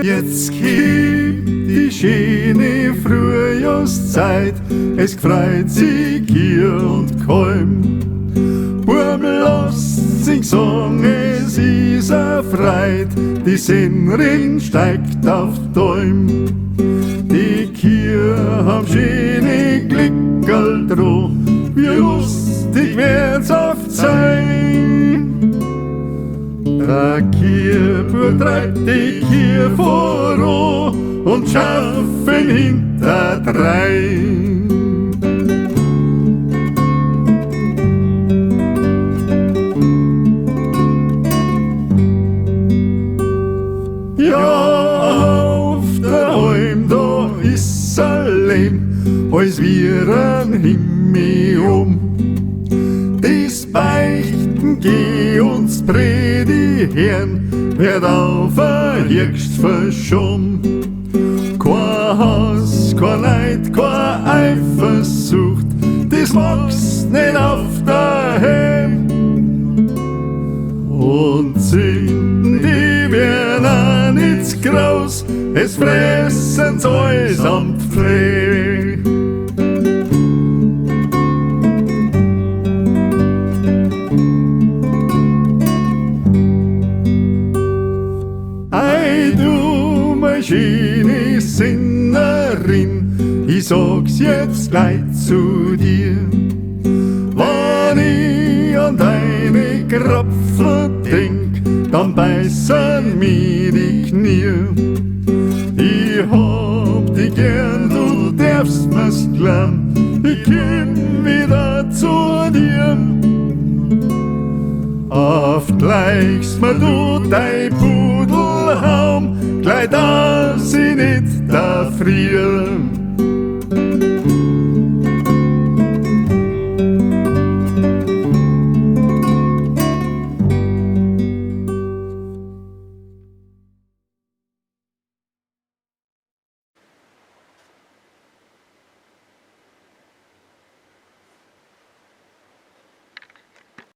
Jetzt kimmt die scheene Fruahjohrszeit, es gefreut sich Gier und Kalm. Bub, lasst sich sagen, es ist a Freud, die Sennerin steigt auf Däum. Die Kier haben schöne Glickerl dro, wie lustig wird's oft sein. Der Kierbub treibt die Kier voran und schaffen hinterdrein. Ja, auf der Alm, da ist allein, als wir ein Himmel das Beichten geh uns Predigen, wird auf ein Hirgst verschoben. Kein Hass, kein Neid, kein Eifersucht, das wächst nicht auf daheim. Und Sünden, die werden auch nicht groß, es fressen's alles am Pfleg. Ei du, meine schöne Sinnerin, ich sag's jetzt gleich zu dir. Wenn ich an deine Krapfen denk, dann beißen mir die Knie. Ich hab dich gern, du darfst mir's glauben, ich komm wieder zu dir. Oft gleichst mir du dein Pudelhaum, gleich dass ich nicht da frier.